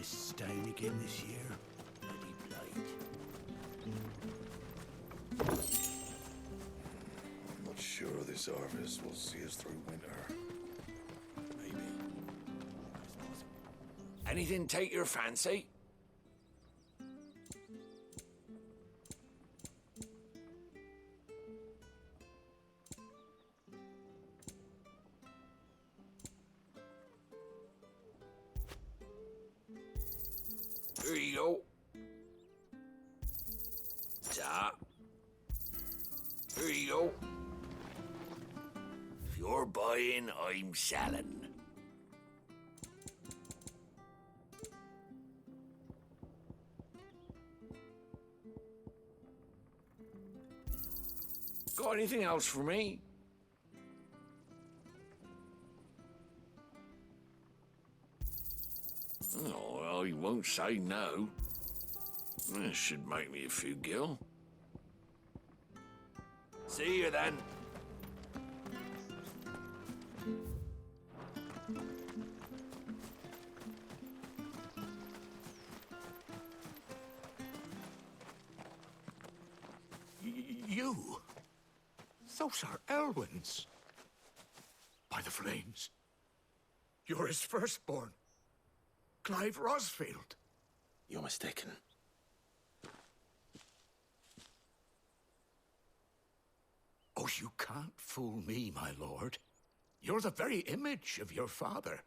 harvest's down again this year. Bloody blight. I'm not sure this harvest will see us through winter. Maybe. Anything take your fancy? Here you go. Ta. Here you go. If you're buying, I'm selling. Got anything else for me? Oh, well, he won't say no. That should make me a few gil. See you then. You? Those are Elwyn's. By the flames. You're his firstborn. Clive Rosfield. You're mistaken. Oh, you can't fool me, my lord. You're the very image of your father.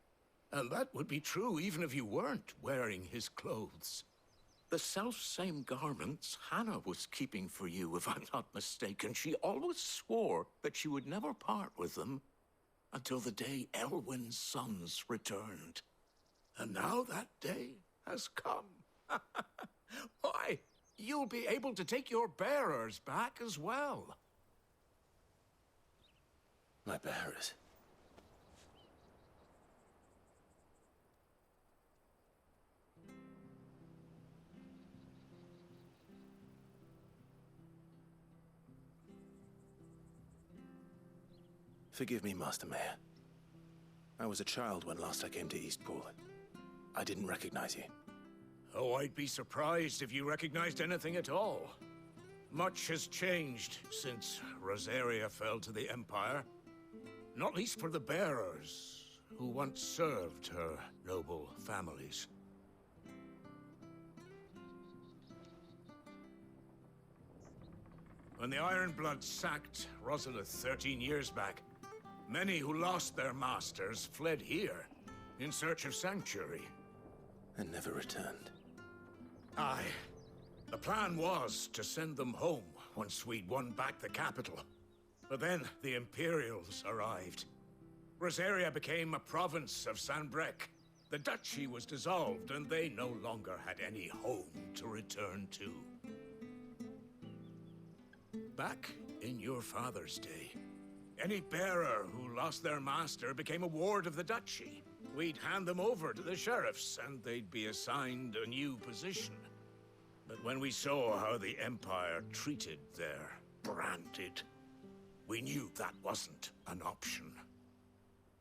And that would be true even if you weren't wearing his clothes. The self-same garments Hannah was keeping for you, if I'm not mistaken. She always swore that she would never part with them until the day Elwyn's sons returned. And now that day has come. Why, you'll be able to take your bearers back as well. My bearers. Forgive me, Master Mayor. I was a child when last I came to Eastpool. I didn't recognize you. Oh, I'd be surprised if you recognized anything at all. Much has changed since Rosaria fell to the Empire. Not least for the bearers, who once served her noble families. When the Ironbloods sacked Rosalith 13 years back, many who lost their masters fled here in search of sanctuary. And never returned. Aye. The plan was to send them home once we'd won back the capital. But then the Imperials arrived. Rosaria became a province of Sanbreque. The duchy was dissolved, and they no longer had any home to return to. Back in your father's day, any bearer who lost their master became a ward of the duchy. We'd hand them over to the sheriffs, and they'd be assigned a new position. But when we saw how the Empire treated their branded, we knew that wasn't an option.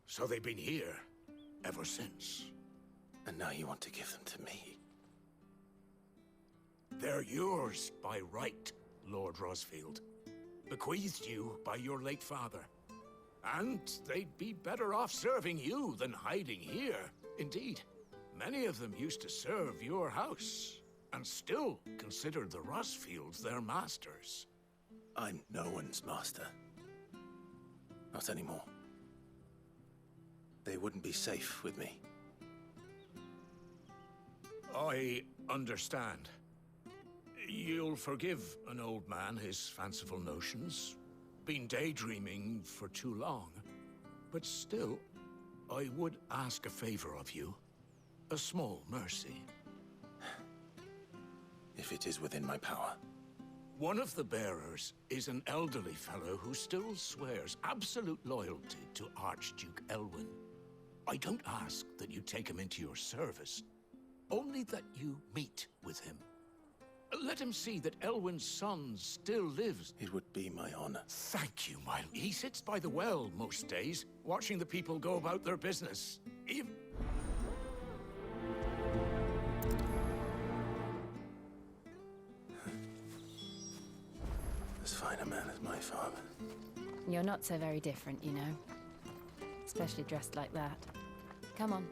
So they've been here ever since. And now you want to give them to me? They're yours by right, Lord Rosfield. Bequeathed you by your late father. And they'd be better off serving you than hiding here. Indeed, many of them used to serve your house, and still consider the Rosfields their masters. I'm no one's master. Not anymore. They wouldn't be safe with me. I understand. You'll forgive an old man his fanciful notions. Been daydreaming for too long. But still, I would ask a favor of you. A small mercy. If it is within my power. One of the bearers is an elderly fellow who still swears absolute loyalty to Archduke Elwyn. I don't ask that you take him into your service, only that you meet with him. Let him see that Elwyn's son still lives. It would be my honor. Thank you, my... He sits by the well most days, watching the people go about their business. as fine a man as my father. You're not so very different, you know. Especially dressed like that. Come on,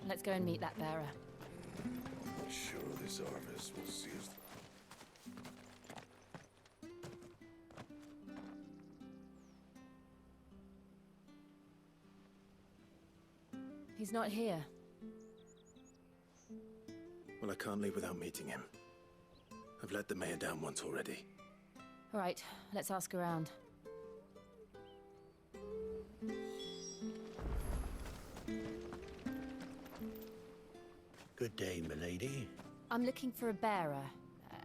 let's go and meet that bearer. Sure, this harvest will see us. He's not here. Well, I can't leave without meeting him. I've let the mayor down once already. All right, let's ask around. Good day, milady. I'm looking for a bearer,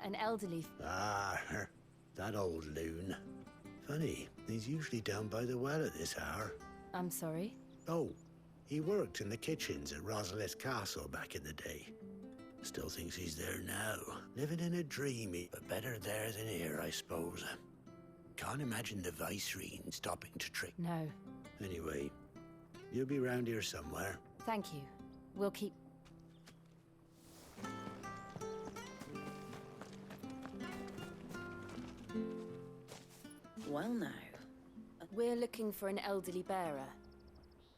an elderly... Ah, that old loon. Funny, he's usually down by the well at this hour. I'm sorry? Oh, he worked in the kitchens at Rosalith Castle back in the day. Still thinks he's there now, living in a dream, but better there than here, I suppose. Can't imagine the Viceroy stopping to trick. No. Anyway, you'll be round here somewhere. Thank you. We'll keep... Well now. We're looking for an elderly bearer.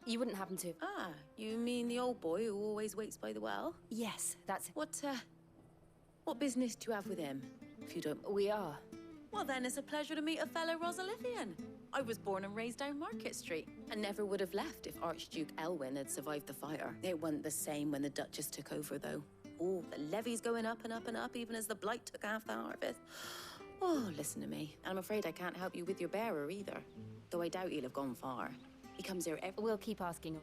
You wouldn't happen to... Ah, you mean the old boy who always waits by the well? Yes, that's... What business do you have with him, if you don't... We are. Well then, it's a pleasure to meet a fellow Rosalithian. I was born and raised down Market Street, and never would have left if Archduke Elwyn had survived the fire. It wasn't the same when the Duchess took over, though. Oh, the levy's going up and up and up, even as the blight took half the harvest. Oh, listen to me. I'm afraid I can't help you with your bearer either, though I doubt he'll have gone far. He comes here every... We'll keep asking.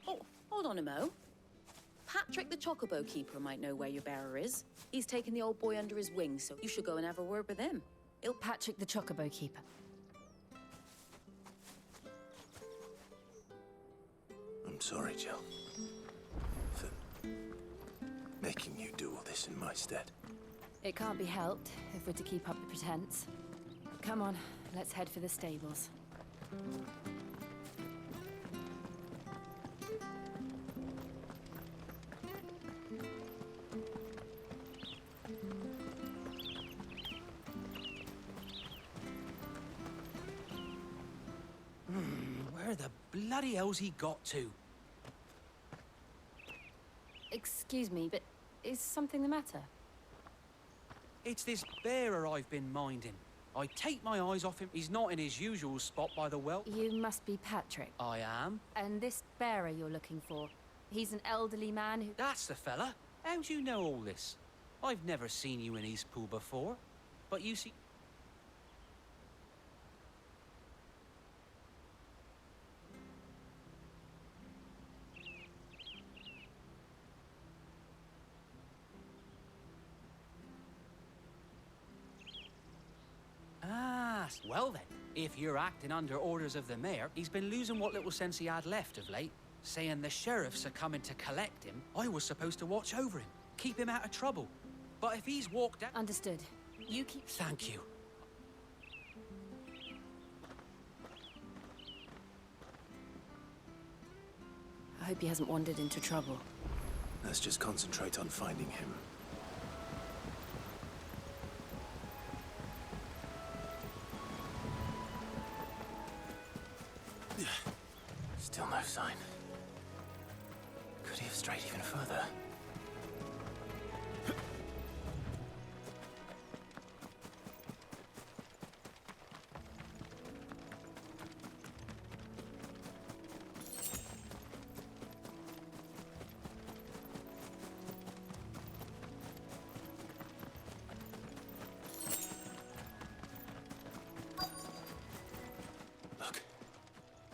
Oh, hold on a mo. Patrick the Chocobo Keeper might know where your bearer is. He's taken the old boy under his wing, so you should go and have a word with him. Patrick the Chocobo Keeper. I'm sorry, Jill, for making you do all this in my stead. It can't be helped if we're to keep up the pretense. Come on, let's head for the stables. Where the bloody hell's he got to? Excuse me, but is something the matter? It's this bearer I've been minding. I take my eyes off him. He's not in his usual spot by the well. You must be Patrick. I am. And this bearer you're looking for, he's an elderly man who... That's the fella. How do you know all this? I've never seen you in Eastpool before. But you see... Ah, well then, if you're acting under orders of the mayor, he's been losing what little sense he had left of late, saying the sheriffs are coming to collect him. I was supposed to watch over him, keep him out of trouble. But if he's walked out... Understood. You keep... Thank you. I hope he hasn't wandered into trouble. Let's just concentrate on finding him. Still no sign. Could he have strayed even further? Look,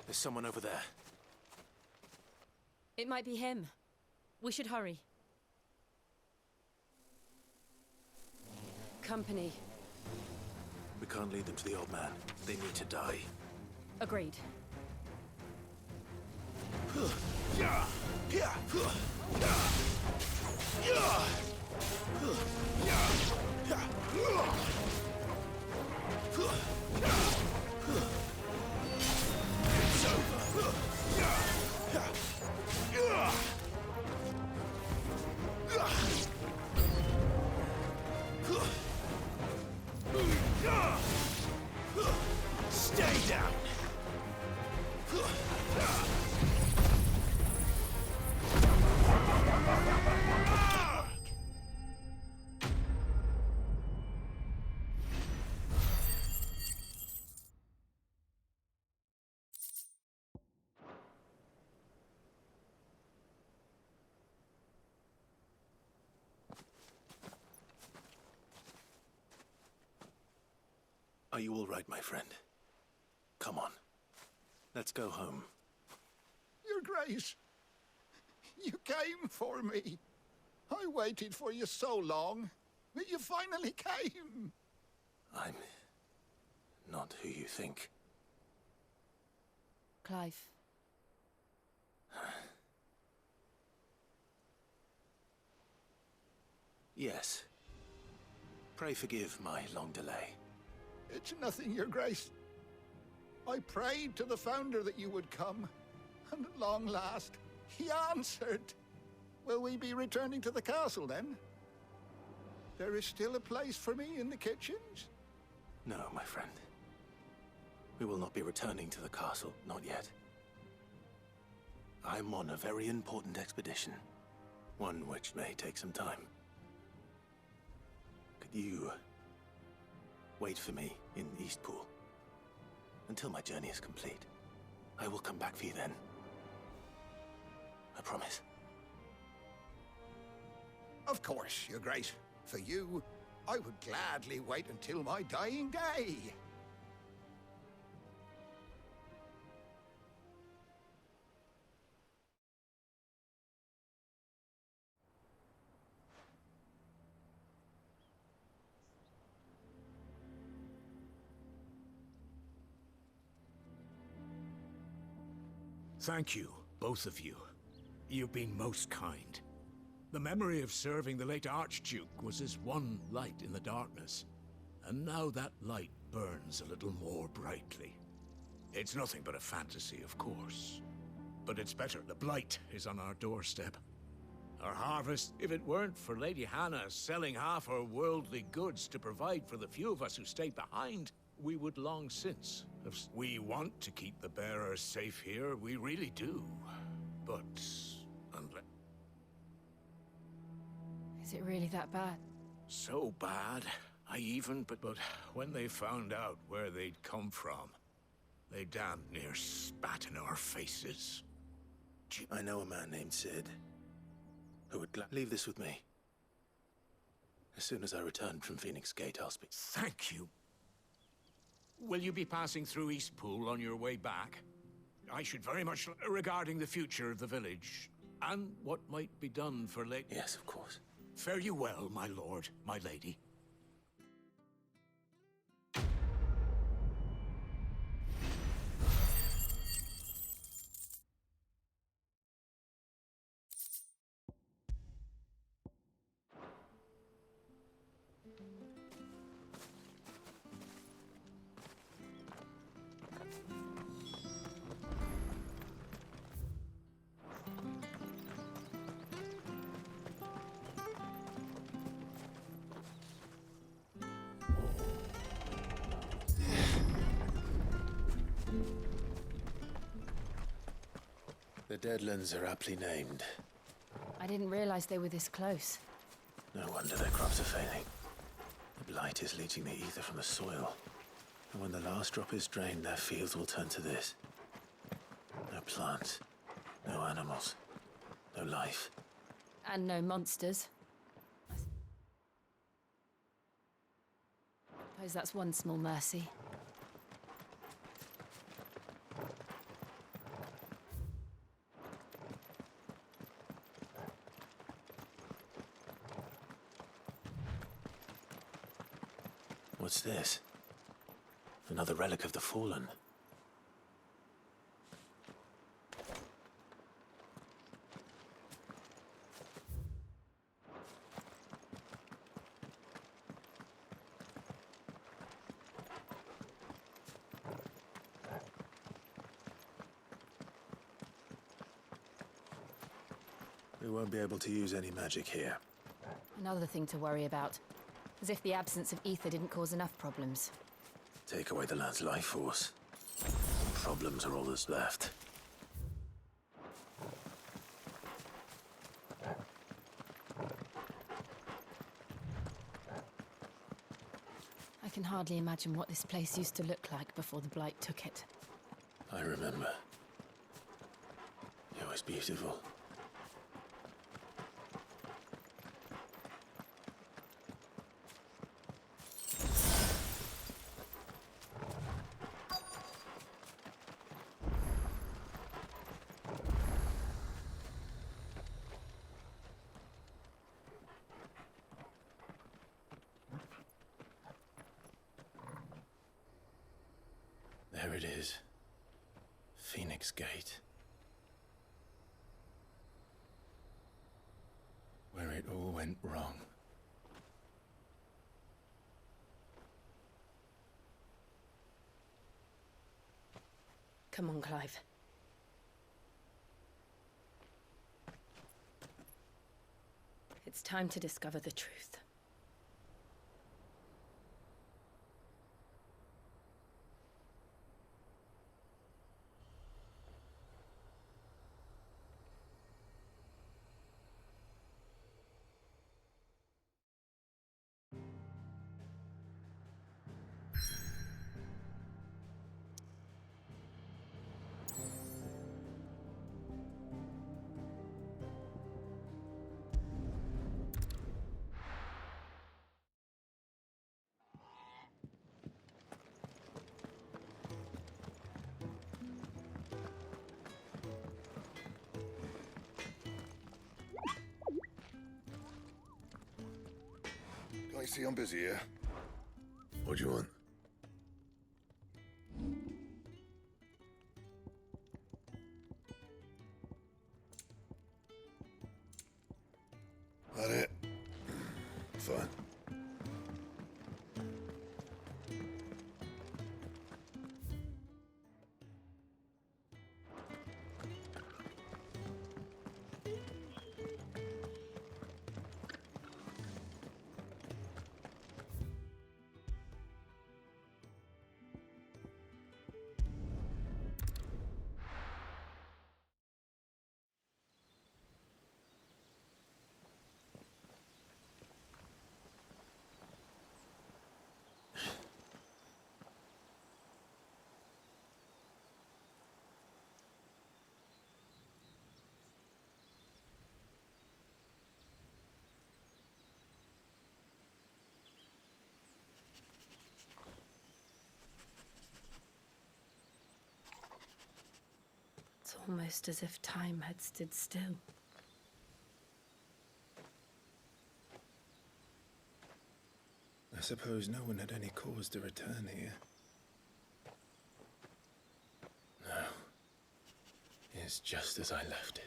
there's someone over there. It might be him. We should hurry. Company. We can't lead them to the old man. They need to die. Agreed. Are you all right, my friend? Come on. Let's go home. Your Grace, you came for me. I waited for you so long, but you finally came. I'm not who you think. Clive. Yes. Pray forgive my long delay. It's nothing, Your Grace. I prayed to the Founder that you would come, and at long last, he answered. Will we be returning to the castle, then? There is still a place for me in the kitchens? No, my friend. We will not be returning to the castle, not yet. I'm on a very important expedition, one which may take some time. Could you wait for me in Eastpool until my journey is complete? I will come back for you then. I promise. Of course, Your Grace. For you, I would gladly wait until my dying day. Thank you, both of you. You've been most kind. The memory of serving the late Archduke was as one light in the darkness, and now that light burns a little more brightly. It's nothing but a fantasy, of course. But it's better. The blight is on our doorstep. Our harvest, if it weren't for Lady Hannah selling half her worldly goods to provide for the few of us who stayed behind, we would long since have... We want to keep the bearers safe here, we really do. But... unless... Is it really that bad? So bad, But when they found out where they'd come from, they damn near spat in our faces. I know a man named Sid who would leave this with me. As soon as I return from Phoenix Gate, I'll speak. Thank you. Will you be passing through Eastpool on your way back? I should very much regarding the future of the village and what might be done for late. Yes, of course. Fare you well, my lord, my lady. The Deadlands are aptly named. I didn't realize they were this close. No wonder their crops are failing. The blight is leaching the ether from the soil. And when the last drop is drained, their fields will turn to this. No plants, no animals, no life. And no monsters. I suppose that's one small mercy. What's this? Another relic of the Fallen. We won't be able to use any magic here. Another thing to worry about. As if the absence of ether didn't cause enough problems. Take away the lad's life force. Problems are all that's left. I can hardly imagine what this place used to look like before the blight took it. I remember. It was beautiful. There it is. Phoenix Gate. Where it all went wrong. Come on, Clive. It's time to discover the truth. I see I'm busy here. What do you want? That it? Fine. It's almost as if time had stood still. I suppose no one had any cause to return here. No. It's just as I left it.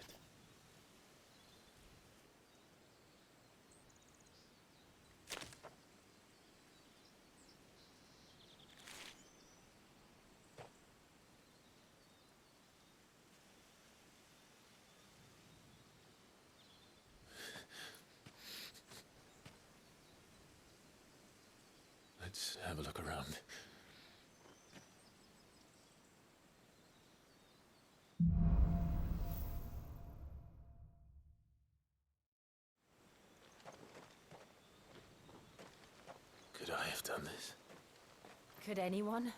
Let's have a look around. Could I have done this? Could anyone?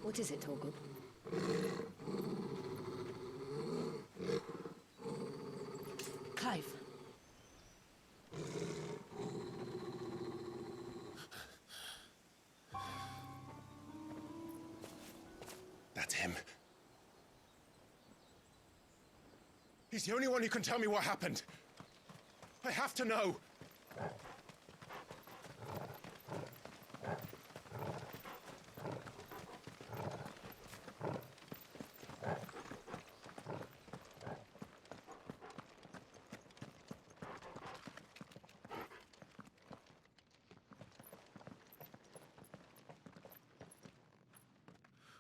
What is it, Torgal? Clive. That's him. He's the only one who can tell me what happened. I have to know.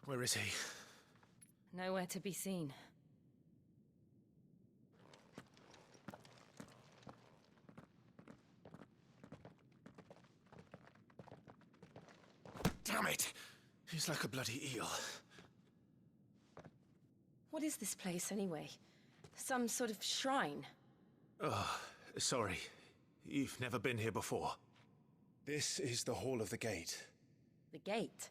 Where is he? Nowhere to be seen. Damn it! He's like a bloody eel. What is this place, anyway? Some sort of shrine? Oh, sorry. You've never been here before. This is the Hall of the Gate. The gate?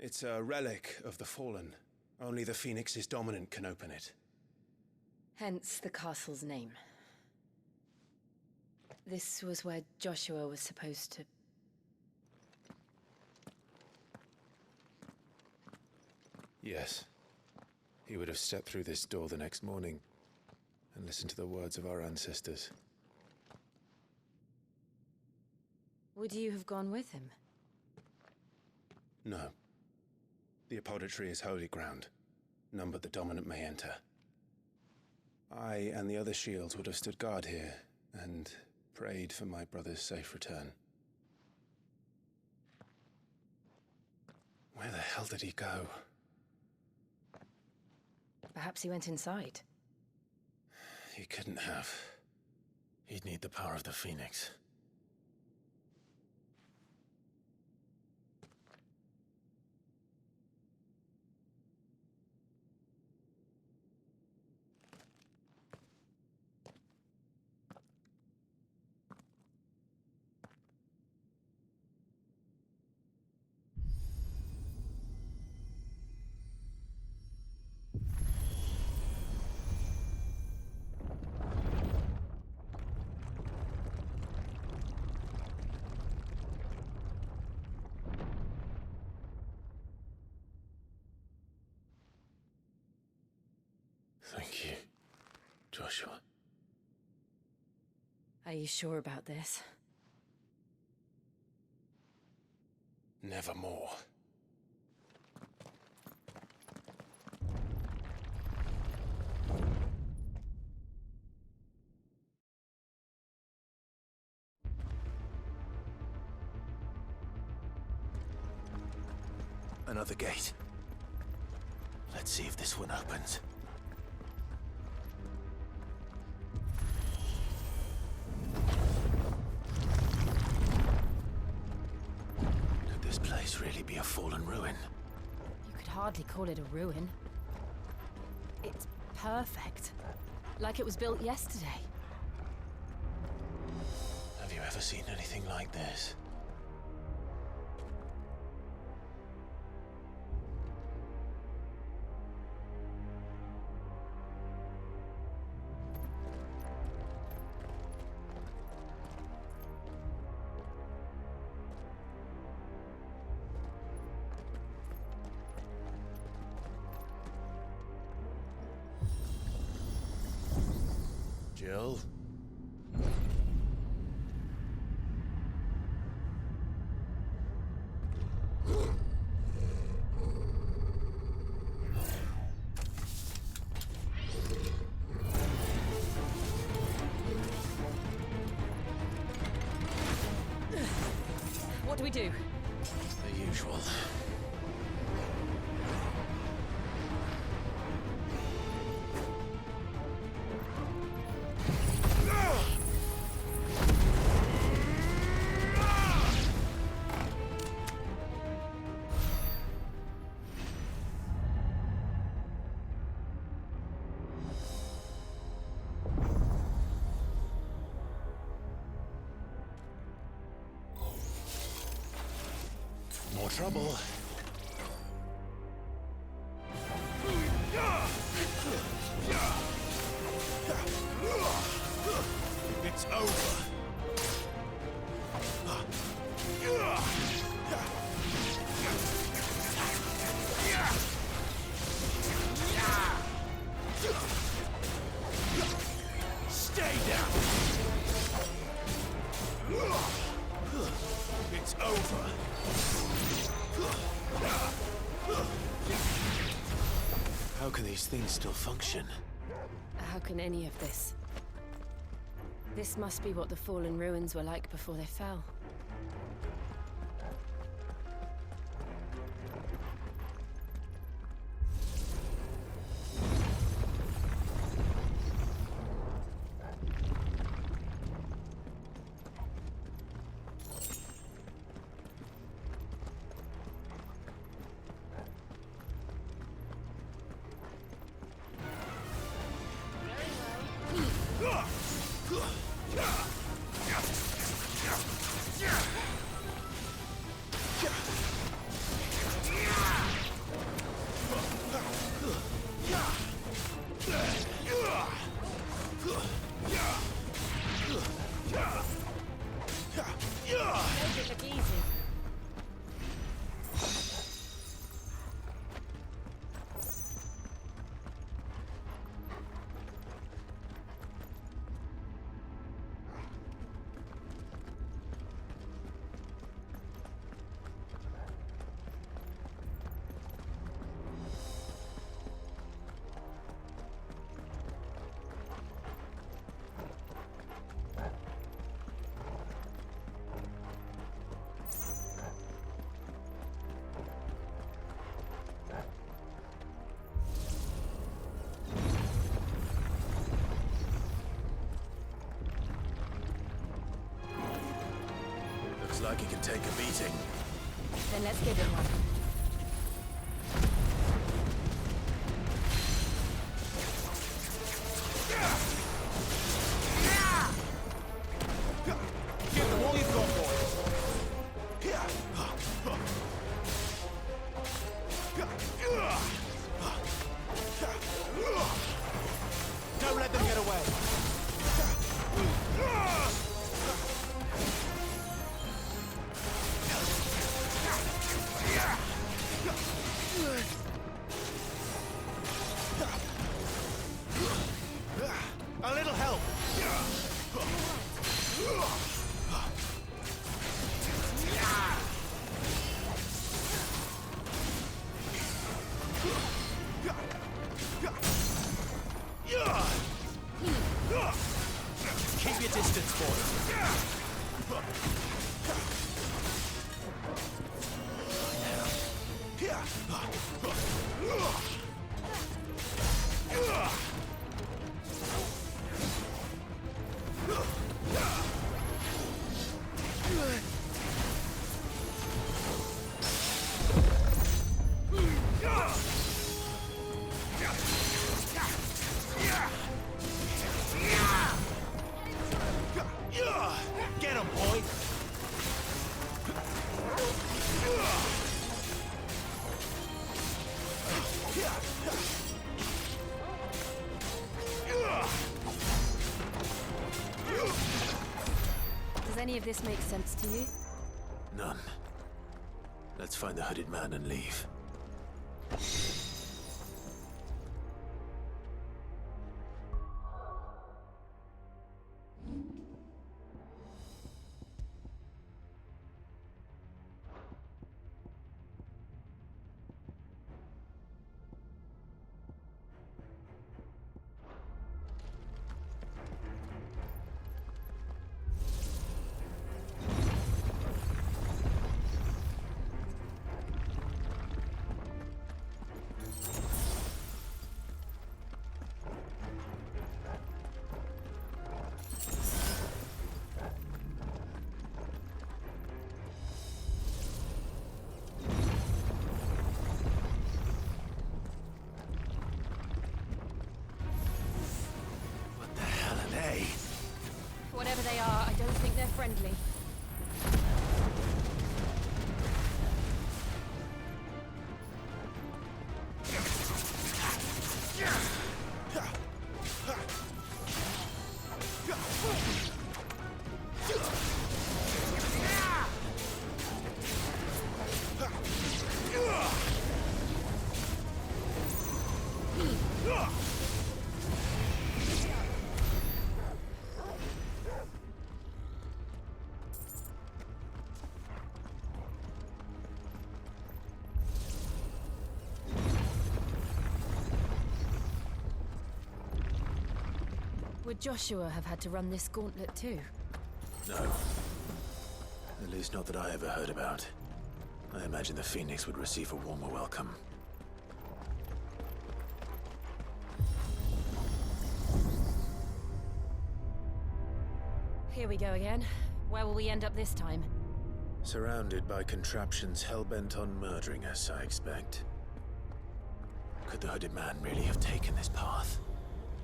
It's a relic of the Fallen. Only the Phoenix's dominant can open it. Hence the castle's name. This was where Joshua was supposed to... Yes. He would have stepped through this door the next morning and listened to the words of our ancestors. Would you have gone with him? No. The apodatory is holy ground. None but the dominant may enter. I and the other shields would have stood guard here and prayed for my brother's safe return. Where the hell did he go? Perhaps he went inside. He couldn't have. He'd need the power of the Phoenix. Thank you, Joshua. Are you sure about this? Nevermore. Another gate. Let's see if this one opens. Could this place really be a fallen ruin? You could hardly call it a ruin. It's perfect. Like it was built yesterday. Have you ever seen anything like this? Jill? What do we do? The usual. More trouble. It's over. Stay down. It's over. How can these things still function? How can any of this? This must be what the fallen ruins were like before they fell. Make it look easy. Looks like he can take a beating. Then let's give him one. Give them all you've got, boys. Don't let them get away. A little help. Keep your distance, boys. Get him, boy! Does any of this make sense to you? None. Let's find the hooded man and leave. Whatever they are, I don't think they're friendly. Would Joshua have had to run this gauntlet too? No. At least not that I ever heard about. I imagine the Phoenix would receive a warmer welcome. Here we go again. Where will we end up this time? Surrounded by contraptions hell-bent on murdering us, I expect. Could the hooded man really have taken this path?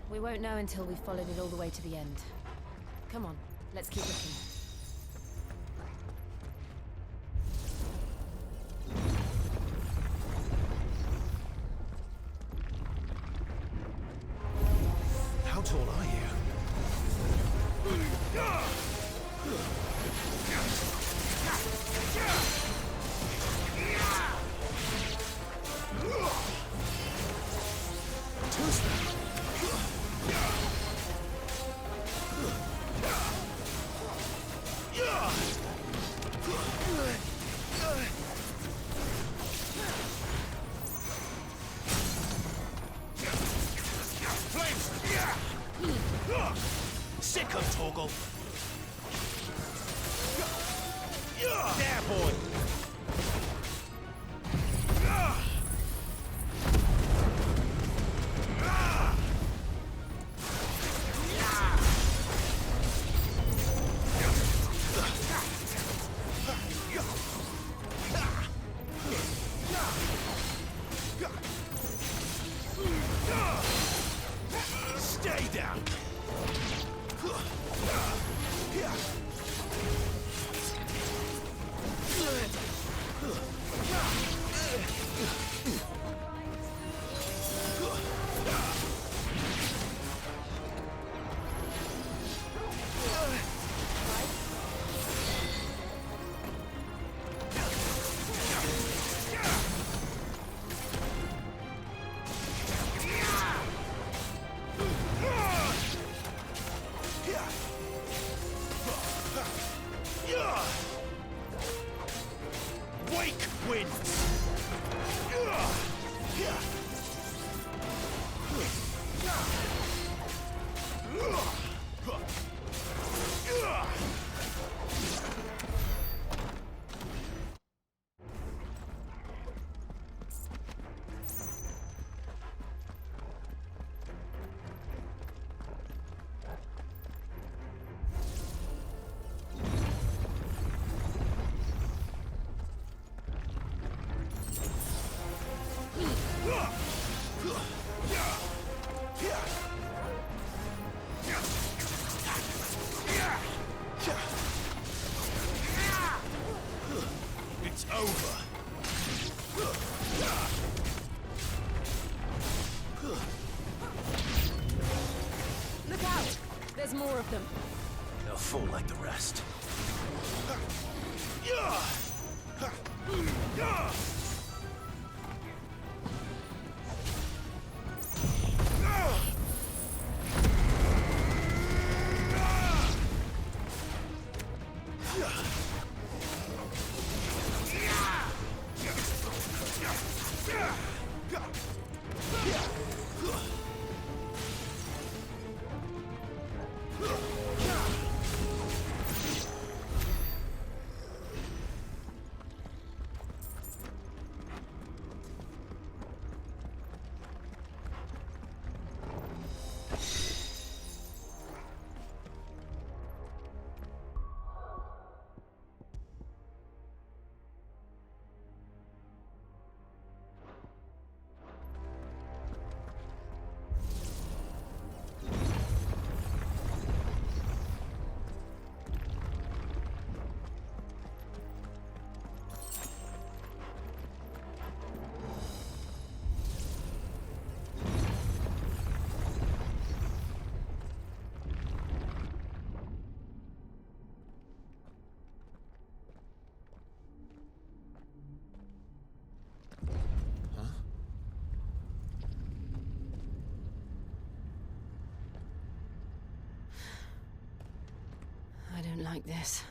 We won't know until we've followed it all the way to the end. Come on, let's keep looking. How tall are you? There, boy! Stay down! Wake wind! It's over. Look out! There's more of them. They'll fall like the rest. I don't like this.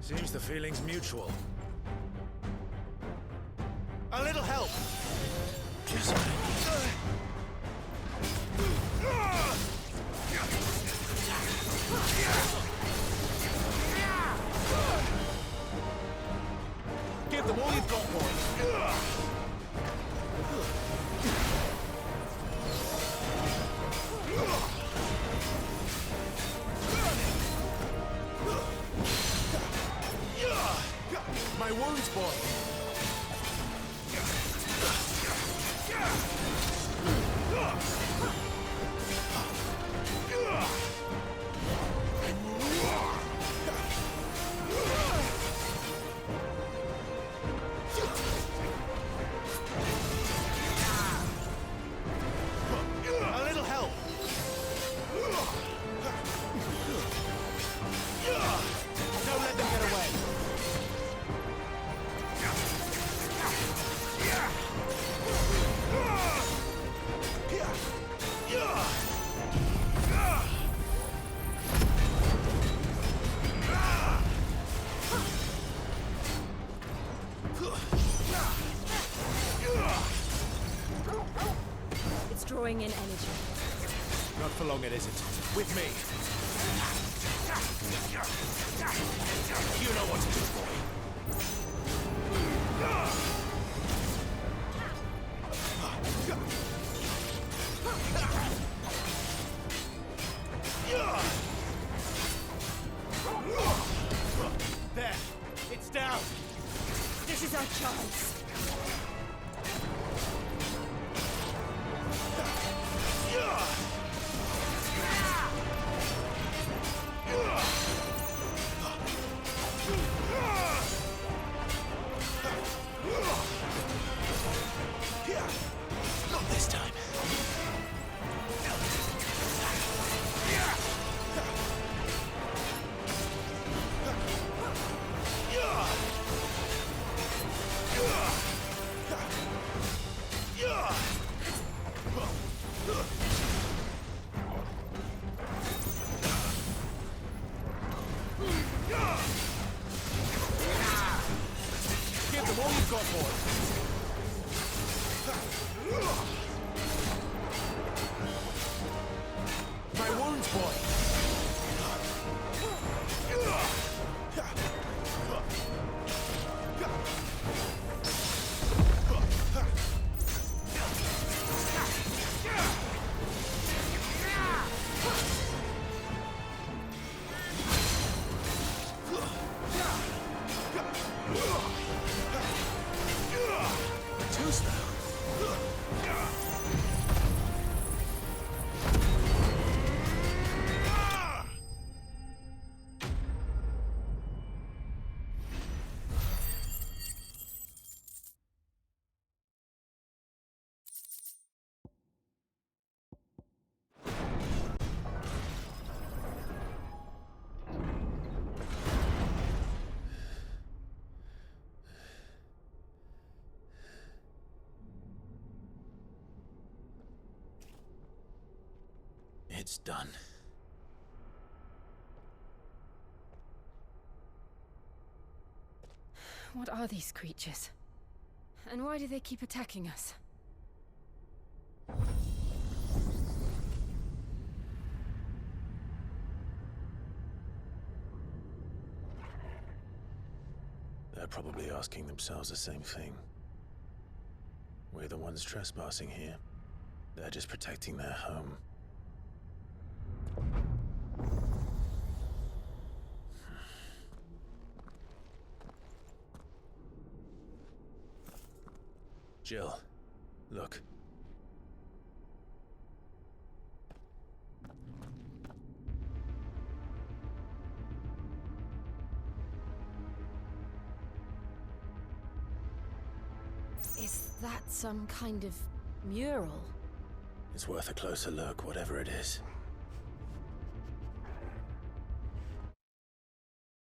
Seems the feeling's mutual. A little help! Just give them all you've got, boys. My wounds, boy. A little help. Don't let them get away. drawing in energy. Not for long, it isn't. With me. You know what to do, boy. There. It's down. This is our chance. Not this time. Give them all you've got, boy. My wounds, boy. Two's now. It's done. What are these creatures? And why do they keep attacking us? They're probably asking themselves the same thing. We're the ones trespassing here. They're just protecting their home. Jill, look. Is that some kind of mural? It's worth a closer look, whatever it is.